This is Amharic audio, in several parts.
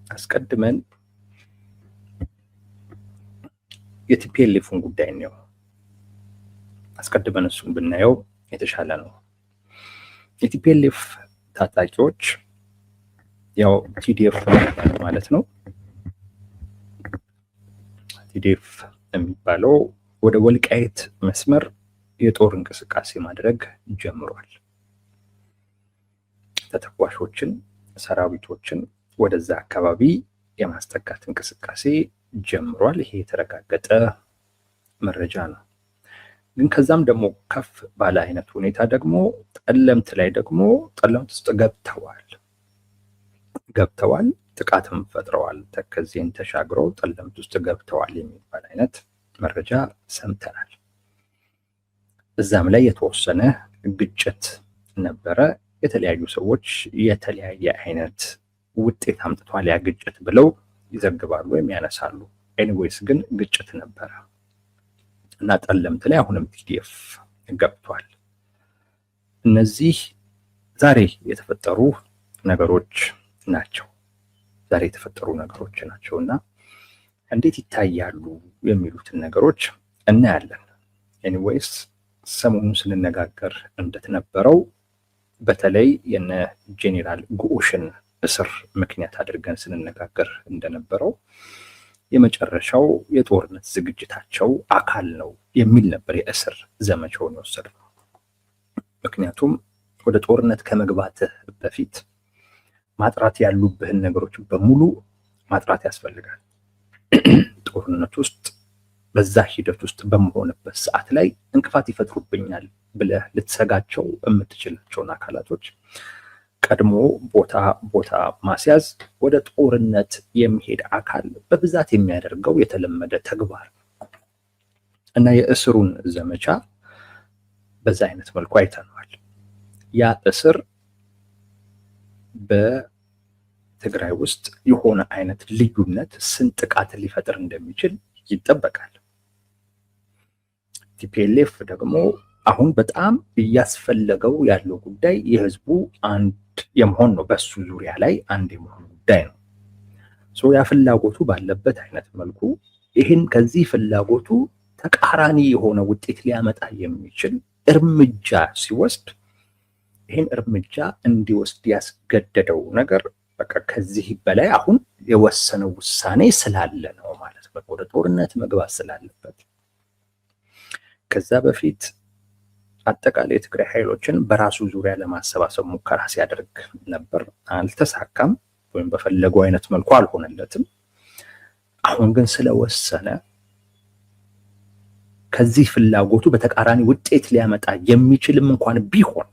አስቀድመን የቲፒኤልኤፍን ጉዳይ ነው። አስቀድመን እሱን ብናየው የተሻለ ነው። የቲፒኤልኤፍ ታጣቂዎች ያው ቲዲኤፍ ማለት ነው። ቲዲኤፍ የሚባለው ወደ ወልቃይት መስመር የጦር እንቅስቃሴ ማድረግ ጀምሯል። ተተኳሾችን፣ ሰራዊቶችን ወደዛ አካባቢ የማስጠጋት እንቅስቃሴ ጀምሯል። ይሄ የተረጋገጠ መረጃ ነው። ግን ከዛም ደግሞ ከፍ ባለ አይነት ሁኔታ ደግሞ ጠለምት ላይ ደግሞ ጠለምት ውስጥ ገብተዋል፣ ጥቃትም ፈጥረዋል። ተከዜን ተሻግረው ጠለምት ውስጥ ገብተዋል የሚባል አይነት መረጃ ሰምተናል። እዛም ላይ የተወሰነ ግጭት ነበረ። የተለያዩ ሰዎች የተለያየ አይነት ውጤት አምጥቷል ያ ግጭት ብለው ይዘግባሉ ወይም ያነሳሉ። ኤኒዌይስ ግን ግጭት ነበረ እና ጠለምት ላይ አሁንም ቲዲኤፍ ገብቷል። እነዚህ ዛሬ የተፈጠሩ ነገሮች ናቸው እና እንዴት ይታያሉ የሚሉትን ነገሮች እናያለን። ኤኒዌይስ ሰሞኑን ስንነጋገር እንደተነበረው በተለይ የነ ጄኔራል ጉዑሽን እስር ምክንያት አድርገን ስንነጋገር እንደነበረው የመጨረሻው የጦርነት ዝግጅታቸው አካል ነው የሚል ነበር የእስር ዘመቻውን የወሰደው። ምክንያቱም ወደ ጦርነት ከመግባትህ በፊት ማጥራት ያሉብህን ነገሮች በሙሉ ማጥራት ያስፈልጋል። ጦርነት ውስጥ በዛ ሂደት ውስጥ በመሆንበት ሰዓት ላይ እንቅፋት ይፈጥሩብኛል ብለህ ልትሰጋቸው የምትችላቸውን አካላቶች ቀድሞ ቦታ ማስያዝ ወደ ጦርነት የሚሄድ አካል በብዛት የሚያደርገው የተለመደ ተግባር እና የእስሩን ዘመቻ በዛ አይነት መልኩ አይተነዋል። ያ እስር በትግራይ ውስጥ የሆነ አይነት ልዩነት ስንጥቃት ሊፈጥር እንደሚችል ይጠበቃል። ቲፒኤልኤፍ ደግሞ አሁን በጣም እያስፈለገው ያለው ጉዳይ የህዝቡ አንድ የመሆን ነው። በሱ ዙሪያ ላይ አንድ የመሆን ጉዳይ ነው። ያ ፍላጎቱ ባለበት አይነት መልኩ ይህን ከዚህ ፍላጎቱ ተቃራኒ የሆነ ውጤት ሊያመጣ የሚችል እርምጃ ሲወስድ ይህን እርምጃ እንዲወስድ ያስገደደው ነገር በቃ ከዚህ በላይ አሁን የወሰነው ውሳኔ ስላለ ነው ማለት ነው። ወደ ጦርነት መግባት ስላለበት ከዛ በፊት አጠቃላይ የትግራይ ኃይሎችን በራሱ ዙሪያ ለማሰባሰብ ሙከራ ሲያደርግ ነበር። አልተሳካም፣ ወይም በፈለገው አይነት መልኩ አልሆነለትም። አሁን ግን ስለወሰነ ከዚህ ፍላጎቱ በተቃራኒ ውጤት ሊያመጣ የሚችልም እንኳን ቢሆን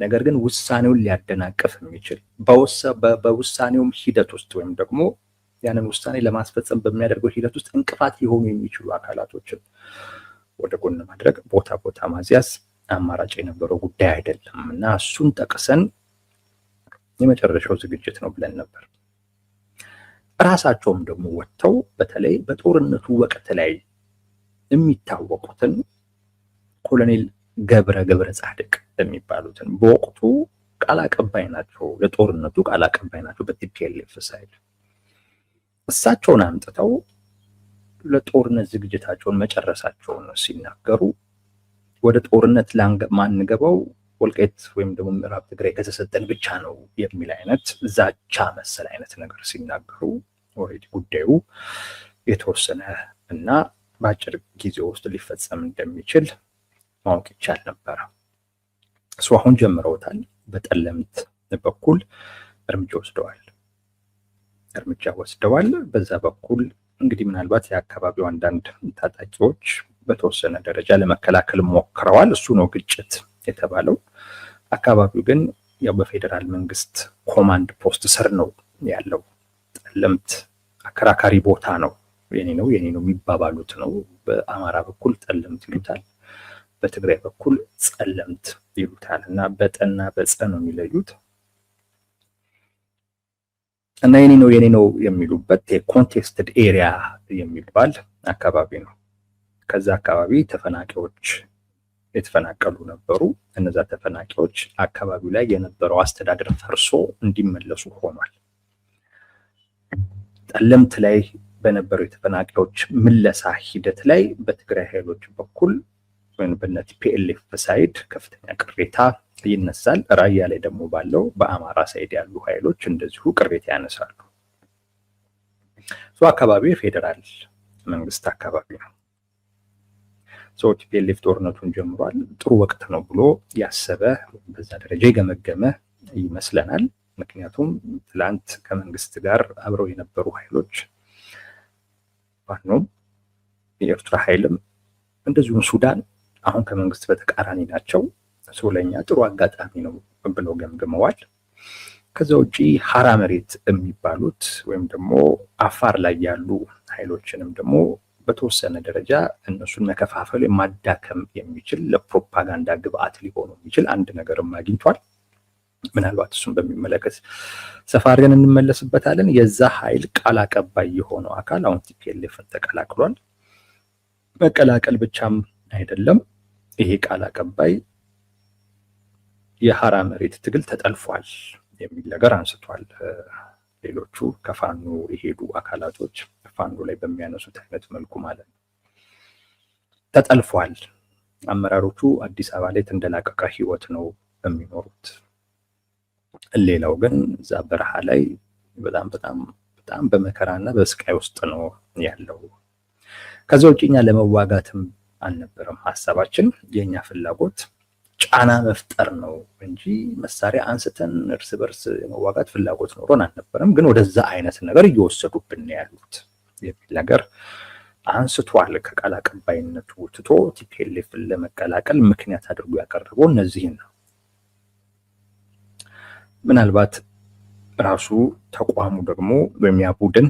ነገር ግን ውሳኔውን ሊያደናቅፍ የሚችል በውሳኔውም ሂደት ውስጥ ወይም ደግሞ ያንን ውሳኔ ለማስፈጸም በሚያደርገው ሂደት ውስጥ እንቅፋት ሊሆኑ የሚችሉ አካላቶችን ወደ ጎን ማድረግ ቦታ ማስያዝ አማራጭ የነበረው ጉዳይ አይደለም እና እሱን ጠቅሰን የመጨረሻው ዝግጅት ነው ብለን ነበር። ራሳቸውም ደግሞ ወጥተው በተለይ በጦርነቱ ወቅት ላይ የሚታወቁትን ኮሎኔል ገብረ ጻድቅ የሚባሉትን በወቅቱ ቃል አቀባይ ናቸው፣ ለጦርነቱ ቃል አቀባይ ናቸው በቲፒኤልኤፍ ሳይድ። እሳቸውን አምጥተው ለጦርነት ዝግጅታቸውን መጨረሳቸውን ሲናገሩ ወደ ጦርነት ማንገባው ወልቃይት ወይም ደግሞ ምዕራብ ትግራይ ከተሰጠን ብቻ ነው የሚል አይነት ዛቻ መሰል አይነት ነገር ሲናገሩ ኦልሬዲ ጉዳዩ የተወሰነ እና በአጭር ጊዜ ውስጥ ሊፈጸም እንደሚችል ማወቅ ይቻል ነበረ። አሁን ጀምረውታል። በጠለምት በኩል እርምጃ ወስደዋል። በዛ በኩል እንግዲህ ምናልባት የአካባቢው አንዳንድ ታጣቂዎች በተወሰነ ደረጃ ለመከላከል ሞክረዋል። እሱ ነው ግጭት የተባለው። አካባቢው ግን ያው በፌዴራል መንግስት ኮማንድ ፖስት ስር ነው ያለው። ጠለምት አከራካሪ ቦታ ነው። የኔ ነው የሚባባሉት ነው። በአማራ በኩል ጠለምት ይሉታል፣ በትግራይ በኩል ጸለምት ይሉታል እና በጠና በጸ ነው የሚለዩት እና የኔ ነው የሚሉበት የኮንቴስትድ ኤሪያ የሚባል አካባቢ ነው። ከዛ አካባቢ ተፈናቃዮች የተፈናቀሉ ነበሩ። እነዛ ተፈናቂዎች አካባቢው ላይ የነበረው አስተዳደር ፈርሶ እንዲመለሱ ሆኗል። ጠለምት ላይ በነበረው የተፈናቃዮች ምለሳ ሂደት ላይ በትግራይ ኃይሎች በኩል ወይም በነ ቲፒኤልኤፍ ሳይድ ከፍተኛ ቅሬታ ይነሳል። ራያ ላይ ደግሞ ባለው በአማራ ሳይድ ያሉ ኃይሎች እንደዚሁ ቅሬታ ያነሳሉ። አካባቢው የፌዴራል መንግስት አካባቢ ነው። ቲፒኤልኤፍ ጦርነቱን ጀምሯል። ጥሩ ወቅት ነው ብሎ ያሰበ በዛ ደረጃ የገመገመ ይመስለናል። ምክንያቱም ትላንት ከመንግስት ጋር አብረው የነበሩ ኃይሎች ባኖም የኤርትራ ኃይልም እንደዚሁም ሱዳን አሁን ከመንግስት በተቃራኒ ናቸው። ለኛ ጥሩ አጋጣሚ ነው ብለው ገምግመዋል። ከዛ ውጪ ሀራ መሬት የሚባሉት ወይም ደግሞ አፋር ላይ ያሉ ኃይሎችንም ደግሞ በተወሰነ ደረጃ እነሱን መከፋፈል ማዳከም የሚችል ለፕሮፓጋንዳ ግብአት ሊሆኑ የሚችል አንድ ነገርም አግኝቷል። ምናልባት እሱን በሚመለከት ሰፋ አድርገን እንመለስበታለን። የዛ ኃይል ቃል አቀባይ የሆነው አካል አሁን ቲፒኤልኤፍን ተቀላቅሏል። መቀላቀል ብቻም አይደለም፣ ይሄ ቃል አቀባይ የሀራ መሬት ትግል ተጠልፏል የሚል ነገር አንስቷል። ሌሎቹ ከፋኖ የሄዱ አካላቶች ፋኖ ላይ በሚያነሱት አይነት መልኩ ማለት ነው። ተጠልፏል። አመራሮቹ አዲስ አበባ ላይ ተንደላቀቀ ህይወት ነው የሚኖሩት። ሌላው ግን እዛ በረሃ ላይ በጣም በመከራና በስቃይ ውስጥ ነው ያለው። ከዛ ውጭ እኛ ለመዋጋትም አልነበረም ሀሳባችን። የኛ ፍላጎት ጫና መፍጠር ነው እንጂ መሳሪያ አንስተን እርስ በርስ የመዋጋት ፍላጎት ኖሮን አልነበረም። ግን ወደዛ አይነት ነገር እየወሰዱብን ያሉት የሚል ነገር አንስቷል። ከቃል አቀባይነቱ ትቶ ቲፒኤልኤፍን ለመቀላቀል ምክንያት አድርጎ ያቀረበው እነዚህን ነው። ምናልባት ራሱ ተቋሙ ደግሞ በሚያ ቡድን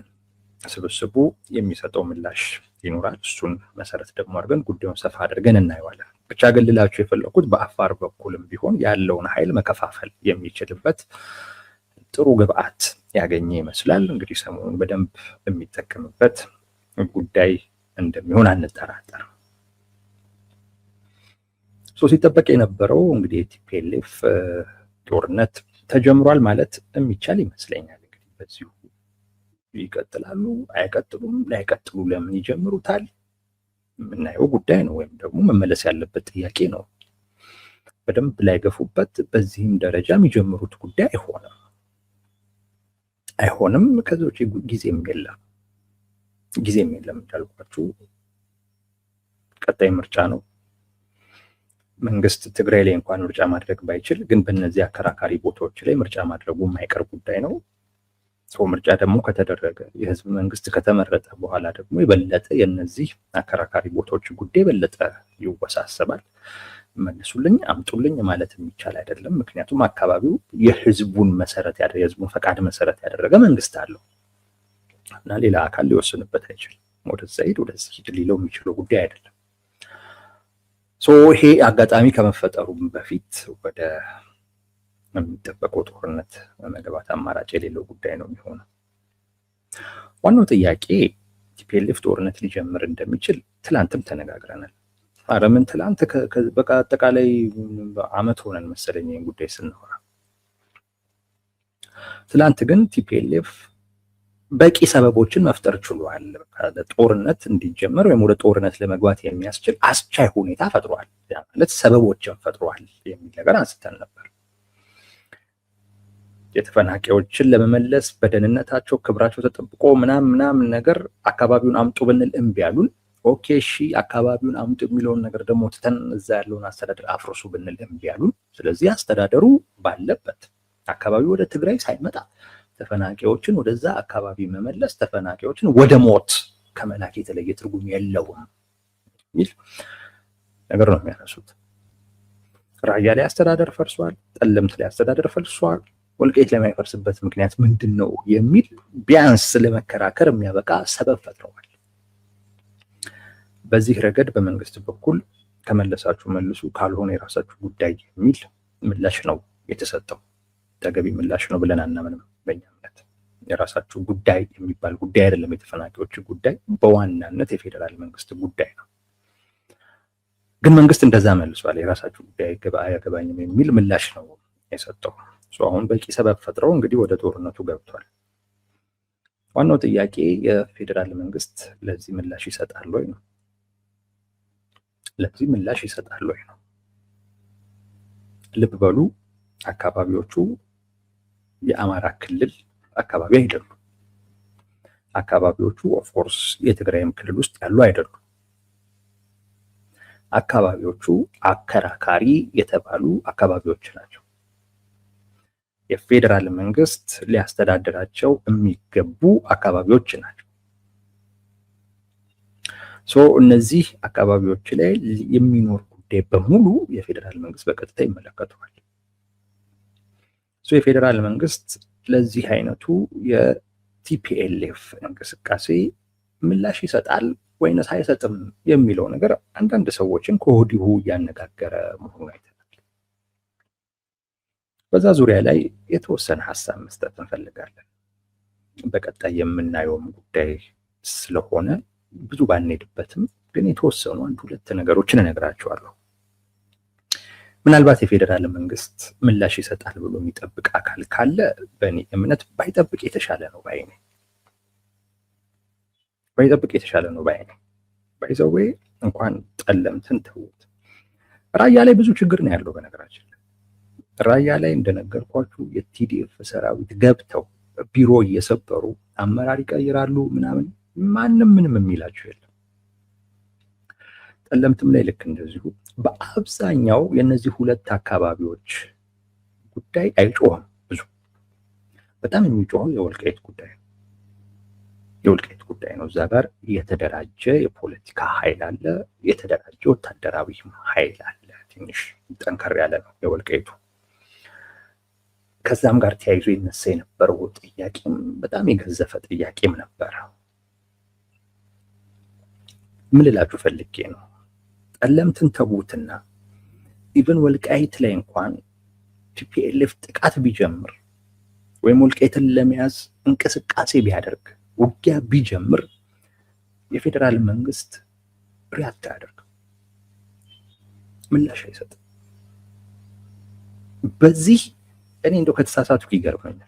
ስብስቡ የሚሰጠው ምላሽ ይኖራል። እሱን መሰረት ደግሞ አድርገን ጉዳዩን ሰፋ አድርገን እናየዋለን። ብቻ ግን ልላችሁ የፈለኩት በአፋር በኩልም ቢሆን ያለውን ኃይል መከፋፈል የሚችልበት ጥሩ ግብአት ያገኘ ይመስላል። እንግዲህ ሰሞኑን በደንብ የሚጠቀምበት ጉዳይ እንደሚሆን አንጠራጠርም። ሲጠበቅ የነበረው እንግዲህ የቲፒኤልኤፍ ጦርነት ተጀምሯል ማለት የሚቻል ይመስለኛል። እንግዲህ በዚሁ ይቀጥላሉ አይቀጥሉም፣ ላይቀጥሉ ለምን ይጀምሩታል የምናየው ጉዳይ ነው፣ ወይም ደግሞ መመለስ ያለበት ጥያቄ ነው። በደንብ ላይገፉበት በዚህም ደረጃ የሚጀምሩት ጉዳይ አይሆንም። ከዚህ ውጪ ጊዜም የለም እንዳልኳችሁ ቀጣይ ምርጫ ነው። መንግስት ትግራይ ላይ እንኳን ምርጫ ማድረግ ባይችል ግን በእነዚህ አከራካሪ ቦታዎች ላይ ምርጫ ማድረጉ የማይቀር ጉዳይ ነው። ምርጫ ደግሞ ከተደረገ የህዝብ መንግስት ከተመረጠ በኋላ ደግሞ የበለጠ የነዚህ አከራካሪ ቦታዎች ጉዳይ የበለጠ ይወሳሰባል። መልሱልኝ አምጡልኝ ማለት የሚቻል አይደለም። ምክንያቱም አካባቢው የህዝቡን ፈቃድ መሰረት ያደረገ መንግስት አለው እና ሌላ አካል ሊወስንበት አይችልም። ወደዛ ሂድ ወደዚህ ሂድ ሊለው የሚችለው ጉዳይ አይደለም። ይሄ አጋጣሚ ከመፈጠሩም በፊት ወደ የሚጠበቀው ጦርነት መግባት አማራጭ የሌለው ጉዳይ ነው የሚሆነው። ዋናው ጥያቄ ቲፒኤልኤፍ ጦርነት ሊጀምር እንደሚችል ትላንትም ተነጋግረናል። ምን ትላንት በቃ አጠቃላይ አመት ሆነን መሰለኝ ይህን ጉዳይ ስናወራ። ትላንት ግን ቲፒኤልኤፍ በቂ ሰበቦችን መፍጠር ችሏል። ጦርነት እንዲጀመር ወይም ወደ ጦርነት ለመግባት የሚያስችል አስቻይ ሁኔታ ፈጥሯል። ማለት ሰበቦችን ፈጥሯል የሚል ነገር አንስተን ነበር። የተፈናቃዮችን ለመመለስ በደህንነታቸው ክብራቸው ተጠብቆ ምናምን ነገር አካባቢውን አምጡ ብንል እምቢ ያሉን። ኦኬ እሺ አካባቢውን አምጡ የሚለውን ነገር ደግሞ ትተን እዛ ያለውን አስተዳደር አፍርሱ ብንል እምቢ ያሉን። ስለዚህ አስተዳደሩ ባለበት አካባቢው ወደ ትግራይ ሳይመጣ ተፈናቃዮችን ወደዛ አካባቢ መመለስ ተፈናቃዮችን ወደ ሞት ከመላክ የተለየ ትርጉም የለውም የሚል ነገር ነው የሚያነሱት። ራያ ላይ አስተዳደር ፈርሷል፣ ጠለምት ላይ አስተዳደር ፈርሷል። ወልቃይት ለማይፈርስበት ምክንያት ምንድን ነው የሚል ቢያንስ ለመከራከር የሚያበቃ ሰበብ ፈጥረዋል። በዚህ ረገድ በመንግስት በኩል ከመለሳችሁ መልሱ፣ ካልሆነ የራሳችሁ ጉዳይ የሚል ምላሽ ነው የተሰጠው። ተገቢ ምላሽ ነው ብለን አናምንም። በእኛ እምነት የራሳችሁ ጉዳይ የሚባል ጉዳይ አይደለም። የተፈናቃዮች ጉዳይ በዋናነት የፌዴራል መንግስት ጉዳይ ነው። ግን መንግስት እንደዛ መልሷል። የራሳችሁ ጉዳይ አያገባኝም የሚል ምላሽ ነው የሰጠው። አሁን በቂ ሰበብ ፈጥረው እንግዲህ ወደ ጦርነቱ ገብቷል። ዋናው ጥያቄ የፌዴራል መንግስት ለዚህ ምላሽ ይሰጣል ወይ ነው። ለዚህ ምላሽ ይሰጣል ወይ ነው። ልብ በሉ፣ አካባቢዎቹ የአማራ ክልል አካባቢ አይደሉም። አካባቢዎቹ ኦፍኮርስ የትግራይም ክልል ውስጥ ያሉ አይደሉም። አካባቢዎቹ አከራካሪ የተባሉ አካባቢዎች ናቸው። የፌዴራል መንግስት ሊያስተዳድራቸው የሚገቡ አካባቢዎች ናቸው። እነዚህ አካባቢዎች ላይ የሚኖር ጉዳይ በሙሉ የፌዴራል መንግስት በቀጥታ ይመለከተዋል። የፌዴራል መንግስት ለዚህ አይነቱ የቲፒኤልኤፍ እንቅስቃሴ ምላሽ ይሰጣል ወይንስ አይሰጥም የሚለው ነገር አንዳንድ ሰዎችን ከወዲሁ እያነጋገረ መሆኑ አይተናል። በዛ ዙሪያ ላይ የተወሰነ ሀሳብ መስጠት እንፈልጋለን። በቀጣይ የምናየውም ጉዳይ ስለሆነ ብዙ ባንሄድበትም ግን የተወሰኑ አንድ ሁለት ነገሮችን እነግራቸዋለሁ። ምናልባት የፌዴራል መንግስት ምላሽ ይሰጣል ብሎ የሚጠብቅ አካል ካለ በእኔ እምነት ባይጠብቅ የተሻለ ነው ባይ ነኝ። ባይጠብቅ የተሻለ ነው ባይ ነኝ። ባይዘዌ እንኳን ጠለምትን ተውት፣ ራያ ላይ ብዙ ችግር ነው ያለው። በነገራችን ላይ ራያ ላይ እንደነገርኳችሁ የቲዲኤፍ ሰራዊት ገብተው ቢሮ እየሰበሩ አመራር ይቀይራሉ ምናምን፣ ማንም ምንም የሚላቸው የለም። ጠለምትም ላይ ልክ እንደዚሁ በአብዛኛው የነዚህ ሁለት አካባቢዎች ጉዳይ አይጮህም። ብዙ በጣም የሚጮኸው የወልቃይት ጉዳይ ነው። የወልቃይት ጉዳይ ነው። እዛ ጋር የተደራጀ የፖለቲካ ኃይል አለ፣ የተደራጀ ወታደራዊ ኃይል አለ። ትንሽ ጠንከር ያለ ነው የወልቃይቱ። ከዛም ጋር ተያይዞ ይነሳ የነበረው ጥያቄም በጣም የገዘፈ ጥያቄም ነበረ። ምን ልላችሁ ፈልጌ ነው፣ ጠለምትን ተዉትና ኢቭን ወልቃይት ላይ እንኳን ቲፒኤልኤፍ ጥቃት ቢጀምር ወይም ወልቃይትን ለመያዝ እንቅስቃሴ ቢያደርግ ውጊያ ቢጀምር የፌዴራል መንግስት ሪያክት አያደርግም፣ ምላሽ አይሰጥም። በዚህ እኔ እንደው ከተሳሳትኩ ይገርመኛል።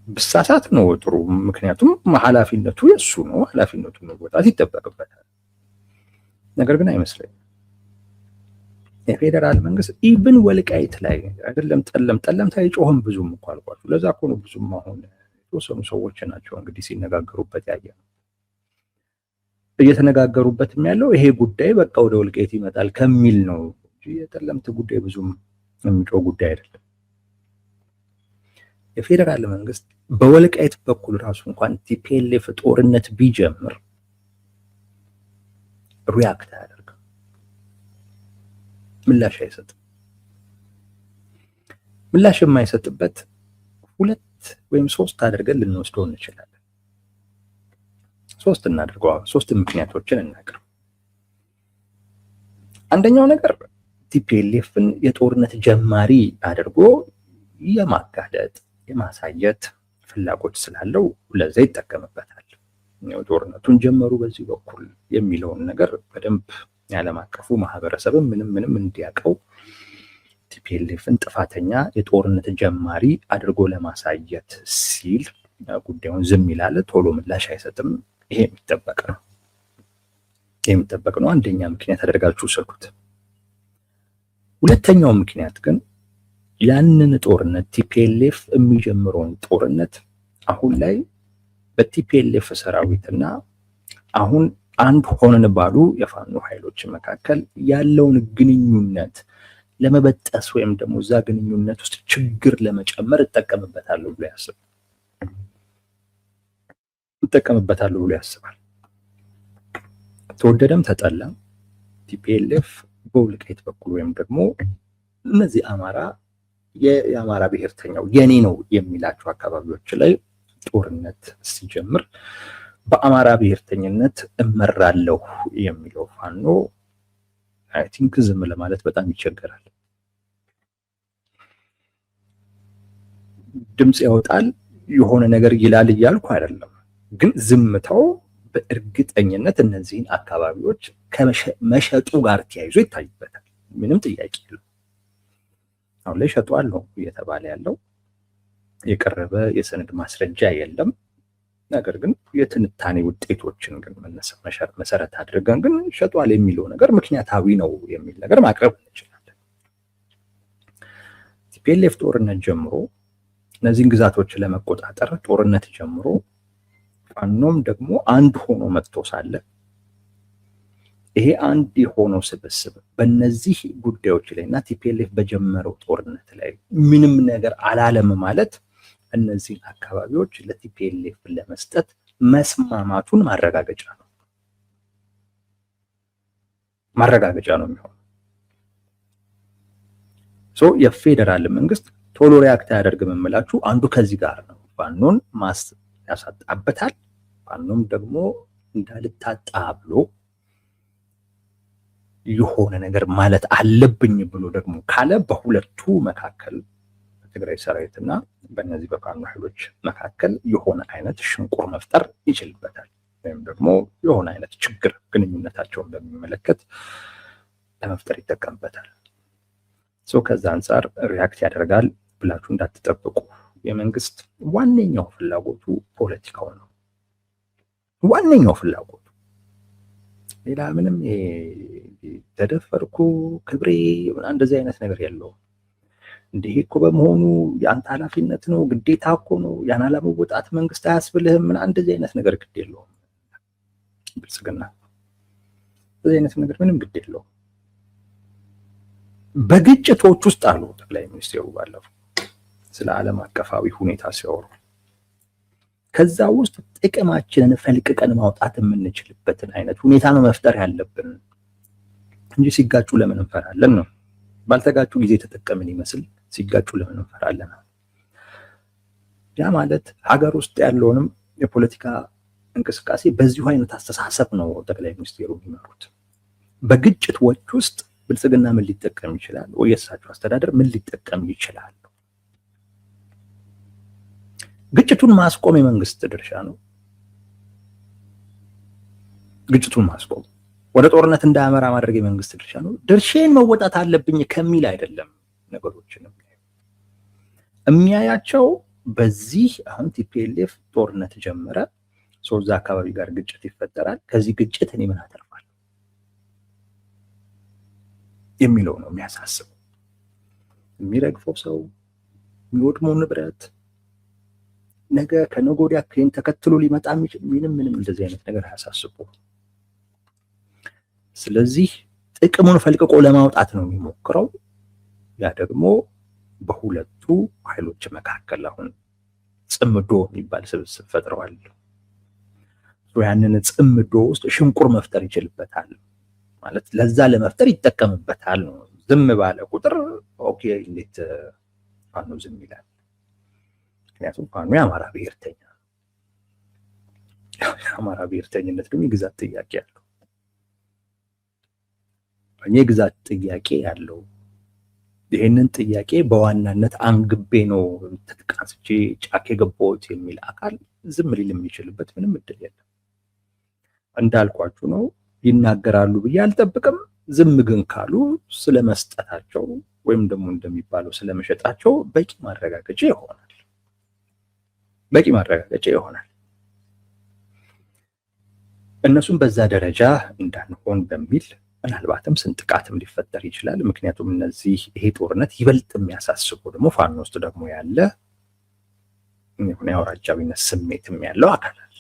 ብሳሳት ነው ጥሩ፣ ምክንያቱም ኃላፊነቱ የሱ ነው፣ ኃላፊነቱን መወጣት ይጠበቅበታል። ነገር ግን አይመስለኝም። የፌዴራል መንግስት ኢቭን ወልቃይት ላይ አይደለም ጠለምት አይጮህም ብዙም እኮ አልኳችሁ። ለዛ እኮ ነው ብዙም አሁን የተወሰኑ ሰዎች ናቸው እንግዲህ ሲነጋገሩበት ያየ ነው። እየተነጋገሩበትም ያለው ይሄ ጉዳይ በቃ ወደ ወልቃይት ይመጣል ከሚል ነው እንጂ የጠለምት ጉዳይ ብዙም የሚጮህ ጉዳይ አይደለም። የፌዴራል መንግስት በወልቃይት በኩል ራሱ እንኳን ቲፒኤልኤፍ ጦርነት ቢጀምር ሪያክት አያደርግም፣ ምላሽ አይሰጥም። ምላሽ የማይሰጥበት ሁለት ወይም ሶስት አድርገን ልንወስደው እንችላለን። ሶስት እናድርገው። ሶስት ምክንያቶችን እናቅርብ። አንደኛው ነገር ቲፒኤልኤፍን የጦርነት ጀማሪ አድርጎ የማጋለጥ የማሳየት ፍላጎት ስላለው ለዛ ይጠቀምበታል። ጦርነቱን ጀመሩ በዚህ በኩል የሚለውን ነገር በደንብ የዓለም አቀፉ ማህበረሰብም ምንም እንዲያውቀው ቲፒኤልኤፍን ጥፋተኛ የጦርነት ጀማሪ አድርጎ ለማሳየት ሲል ጉዳዩን ዝም ይላል፣ ቶሎ ምላሽ አይሰጥም። ይሄ የሚጠበቅ ነው። አንደኛ ምክንያት አደርጋችሁ ሰዱት። ሁለተኛው ምክንያት ግን ያንን ጦርነት ቲፒኤልኤፍ የሚጀምረውን ጦርነት አሁን ላይ በቲፒኤልኤፍ ሰራዊትና አሁን አንድ ሆነን ባሉ የፋኖ ኃይሎች መካከል ያለውን ግንኙነት ለመበጠስ ወይም ደግሞ እዛ ግንኙነት ውስጥ ችግር ለመጨመር እጠቀምበታለሁ ብሎ ያስባል። ተወደደም ተጠላም ቲፒኤልኤፍ በወልቃይት በኩል ወይም ደግሞ እነዚህ የአማራ ብሔርተኛው የኔ ነው የሚላቸው አካባቢዎች ላይ ጦርነት ሲጀምር በአማራ ብሔርተኝነት እመራለሁ የሚለው ፋኖ አይ ቲንክ ዝም ለማለት በጣም ይቸገራል። ድምጽ ያወጣል፣ የሆነ ነገር ይላል እያልኩ አይደለም፣ ግን ዝምታው በእርግጠኝነት እነዚህን አካባቢዎች ከመሸጡ ጋር ተያይዞ ይታይበታል። ምንም ጥያቄ የለው። አሁን ላይ ሸጧል ነው እየተባለ ያለው። የቀረበ የሰነድ ማስረጃ የለም። ነገር ግን የትንታኔ ውጤቶችን ግን መሰረት አድርገን ግን ሸጧል የሚለው ነገር ምክንያታዊ ነው የሚል ነገር ማቅረብ እንችላለን። ቲፒኤልኤፍ ጦርነት ጀምሮ እነዚህን ግዛቶች ለመቆጣጠር ጦርነት ጀምሮ ፋኖም ደግሞ አንድ ሆኖ መጥቶ ሳለ ይሄ አንድ የሆነው ስብስብ በእነዚህ ጉዳዮች ላይ እና ቲፒኤልኤፍ በጀመረው ጦርነት ላይ ምንም ነገር አላለም ማለት እነዚህን አካባቢዎች ለቲፒኤልኤፍ ለመስጠት መስማማቱን ማረጋገጫ ነው የሚሆነው። የፌዴራል መንግስት ቶሎ ሪያክት አያደርግም የምላችሁ አንዱ ከዚህ ጋር ነው። ፋኖን ያሳጣበታል። ፋኖም ደግሞ እንዳልታጣ ብሎ የሆነ ነገር ማለት አለብኝ ብሎ ደግሞ ካለ በሁለቱ መካከል በትግራይ ሰራዊትና በእነዚህ በፋኖ ኃይሎች መካከል የሆነ አይነት ሽንቁር መፍጠር ይችልበታል። ወይም ደግሞ የሆነ አይነት ችግር ግንኙነታቸውን በሚመለከት ለመፍጠር ይጠቀምበታል። ከዛ አንጻር ሪያክት ያደርጋል ብላችሁ እንዳትጠብቁ። የመንግስት ዋነኛው ፍላጎቱ ፖለቲካው ነው። ዋነኛው ፍላጎቱ ሌላ ምንም ተደፈርኩ ክብሬ እንደዚህ አይነት ነገር የለውም። እንዲህ እኮ በመሆኑ የአንተ ኃላፊነት ነው ግዴታ እኮ ነው ያን አለመወጣት መንግስት አያስብልህም እንደዚህ አይነት ነገር ግድ የለውም። ብልጽግና እንደዚህ አይነት ነገር ምንም ግድ የለውም። በግጭቶች ውስጥ አሉ ጠቅላይ ሚኒስትሩ ባለፈው ስለ ዓለም አቀፋዊ ሁኔታ ሲያወሩ ከዛ ውስጥ ጥቅማችንን ፈልቅቀን ማውጣት የምንችልበትን አይነት ሁኔታ ነው መፍጠር ያለብን እንጂ ሲጋጩ ለምን እንፈራለን ነው። ባልተጋጩ ጊዜ ተጠቀምን ይመስል ሲጋጩ ለምን እንፈራለን? ያ ማለት ሀገር ውስጥ ያለውንም የፖለቲካ እንቅስቃሴ በዚሁ አይነት አስተሳሰብ ነው ጠቅላይ ሚኒስትሩ የሚመሩት። በግጭቶች ውስጥ ብልጽግና ምን ሊጠቀም ይችላል ወይ የእሳቸው አስተዳደር ምን ሊጠቀም ይችላል? ግጭቱን ማስቆም የመንግስት ድርሻ ነው። ግጭቱን ማስቆም ወደ ጦርነት እንዳያመራ ማድረግ የመንግስት ድርሻ ነው። ድርሼን መወጣት አለብኝ ከሚል አይደለም ነገሮችን የሚያያቸው። በዚህ አሁን ቲፒኤልኤፍ ጦርነት ጀመረ፣ እዛ አካባቢ ጋር ግጭት ይፈጠራል። ከዚህ ግጭት እኔ ምን አተርፋለሁ የሚለው ነው የሚያሳስበው። የሚረግፈው ሰው፣ የሚወድመው ንብረት ነገ ከነገ ወዲያ ከን ተከትሎ ሊመጣ የሚችል ምንም እንደዚህ አይነት ነገር አያሳስበው። ስለዚህ ጥቅሙን ፈልቅቆ ለማውጣት ነው የሚሞክረው። ያ ደግሞ በሁለቱ ኃይሎች መካከል አሁን ጽምዶ የሚባል ስብስብ ፈጥረዋል። ያንን ጽምዶ ውስጥ ሽንቁር መፍጠር ይችልበታል ማለት ለዛ ለመፍጠር ይጠቀምበታል ነው። ዝም ባለ ቁጥር ኦኬ እንዴት ፋኖ ዝም ይላል? ምክንያቱም ፋኖ የአማራ ብሔርተኛ ነው። የአማራ ብሔርተኝነት ደግሞ የግዛት ጥያቄ ያለው የግዛት ጥያቄ ያለው ይህንን ጥያቄ በዋናነት አንግቤ ነው ተጥቃስቼ ጫካ የገባሁት የሚል አካል ዝም ሊል የሚችልበት ምንም እድል የለም። እንዳልኳችሁ ነው። ይናገራሉ ብዬ አልጠብቅም። ዝም ግን ካሉ ስለመስጠታቸው ወይም ደግሞ እንደሚባለው ስለመሸጣቸው በቂ ማረጋገጫ ይሆናል። እነሱም በዛ ደረጃ እንዳንሆን በሚል ምናልባትም ስንጥቃትም ሊፈጠር ይችላል። ምክንያቱም ይሄ ጦርነት ይበልጥ የሚያሳስበው ደግሞ ፋኖ ውስጥ ደግሞ ያለ የአውራጃዊነት ስሜትም ያለው አካል አለ።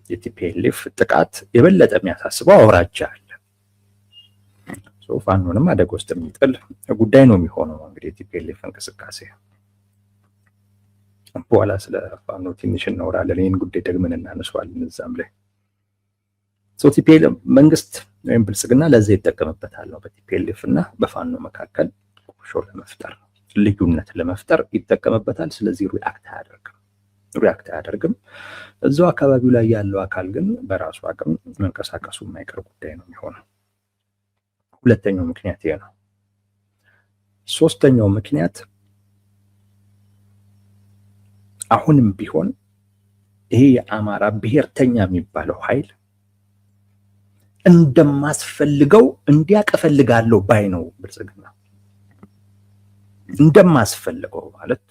የቲፒኤልኤፍ ጥቃት የበለጠ የሚያሳስበው አውራጃ አለ። ፋኖንም አደጋ ውስጥ የሚጥል ጉዳይ ነው የሚሆነው። እንግዲህ የቲፒኤልኤፍ እንቅስቃሴ በኋላ ስለ ፋኖ ትንሽ እናወራለን። ይህን ጉዳይ ደግመን እናነሳዋለን እዛም ላይ ቲፒኤልኤፍ መንግስት ወይም ብልጽግና ለዛ ይጠቀምበታል ነው። በቲፒኤልኤፍ እና በፋኖ መካከል ቁርሾ ለመፍጠር ልዩነት ለመፍጠር ይጠቀምበታል። ስለዚህ ሪያክት አያደርግም። እዛው አካባቢው ላይ ያለው አካል ግን በራሱ አቅም መንቀሳቀሱ የማይቀር ጉዳይ ነው የሚሆነው። ሁለተኛው ምክንያት ይሄ ነው። ሶስተኛው ምክንያት አሁንም ቢሆን ይሄ የአማራ ብሔርተኛ የሚባለው ኃይል እንደማስፈልገው እንዲያቀፈልጋለሁ ባይ ነው ብልጽግና። እንደማስፈልገው ማለት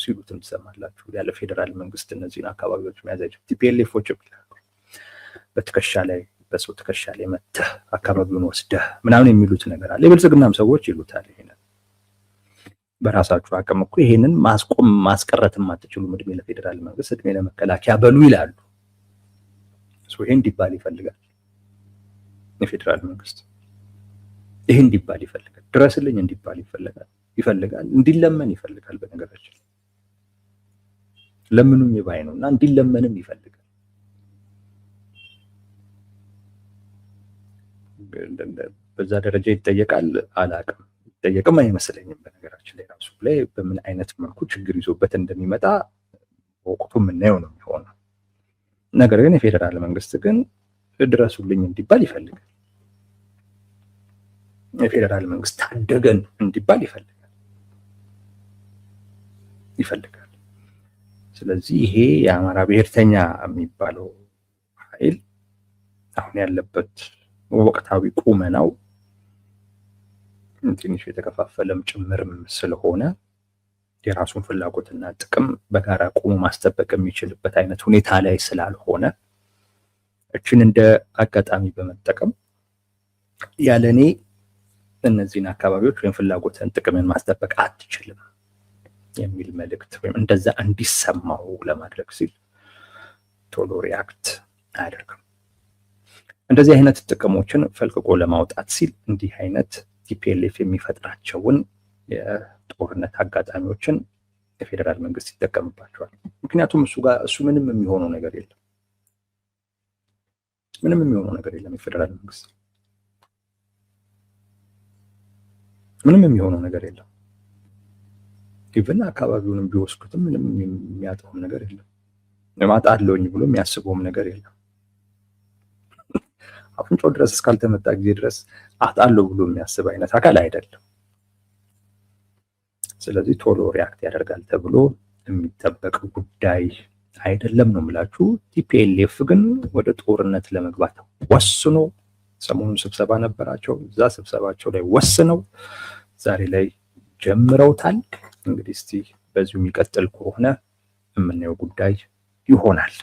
ሲሉትም ትሰማላችሁ። ያለ ፌዴራል መንግስት እነዚህን አካባቢዎች መያዛቸው ቲፒኤልኤፎች ይላሉ። በትከሻ ላይ በሰው ትከሻ ላይ መተህ አካባቢውን ወስደህ ምናምን የሚሉት ነገር አለ። የብልጽግናም ሰዎች ይሉታል። ይሄንን በራሳችሁ አቅም እኮ ይሄንን ማስቆም ማስቀረትም አትችሉም፣ እድሜ ለፌዴራል መንግስት፣ እድሜ ለመከላከያ በሉ ይላሉ። ይሄ እንዲባል ይፈልጋል የፌዴራል መንግስት። ይሄ እንዲባል ይፈልጋል። ድረስልኝ እንዲባል ይፈልጋል። እንዲለመን ይፈልጋል። በነገራችን ለምኑም ይባይ ነውና እንዲለመንም ይፈልጋል። በዛ ደረጃ ይጠየቃል አላቅም፣ ይጠየቅም አይመስለኝም። በነገራችን ላይ ራሱ ላይ በምን አይነት መልኩ ችግር ይዞበት እንደሚመጣ ወቅቱ የምናየው ነው የሚሆነው። ነገር ግን የፌዴራል መንግስት ግን ድረሱልኝ እንዲባል ይፈልጋል። የፌዴራል መንግስት ታደገን እንዲባል ይፈልጋል። ስለዚህ ይሄ የአማራ ብሔርተኛ የሚባለው ኃይል አሁን ያለበት ወቅታዊ ቁመናው ትንሽ የተከፋፈለም ጭምርም ስለሆነ የራሱን ፍላጎትና ጥቅም በጋራ ቆሞ ማስጠበቅ የሚችልበት አይነት ሁኔታ ላይ ስላልሆነ እችን እንደ አጋጣሚ በመጠቀም ያለኔ እነዚህን አካባቢዎች ወይም ፍላጎትን ጥቅምን ማስጠበቅ አትችልም የሚል መልእክት ወይም እንደዛ እንዲሰማው ለማድረግ ሲል ቶሎ ሪያክት አያደርግም። እንደዚህ አይነት ጥቅሞችን ፈልቅቆ ለማውጣት ሲል እንዲህ አይነት ቲፒኤልኤፍ የሚፈጥራቸውን የጦርነት አጋጣሚዎችን የፌዴራል መንግስት ይጠቀምባቸዋል። ምክንያቱም እሱ ምንም የሚሆነው ነገር የለም። የፌዴራል መንግስት ምንም የሚሆነው ነገር የለም። ኢቭን አካባቢውንም ቢወስዱትም ምንም የሚያጣውም ነገር የለም። ለማጣለውኝ ብሎ የሚያስበውም ነገር የለም። አፍንጫው ድረስ እስካልተመጣ ጊዜ ድረስ አጣለው ብሎ የሚያስብ አይነት አካል አይደለም። ስለዚህ ቶሎ ሪያክት ያደርጋል ተብሎ የሚጠበቅ ጉዳይ አይደለም ነው የምላችሁ። ቲፒኤልኤፍ ግን ወደ ጦርነት ለመግባት ወስኖ ሰሞኑን ስብሰባ ነበራቸው። እዛ ስብሰባቸው ላይ ወስነው ዛሬ ላይ ጀምረውታል። እንግዲህ እስቲ በዚሁ የሚቀጥል ከሆነ የምናየው ጉዳይ ይሆናል።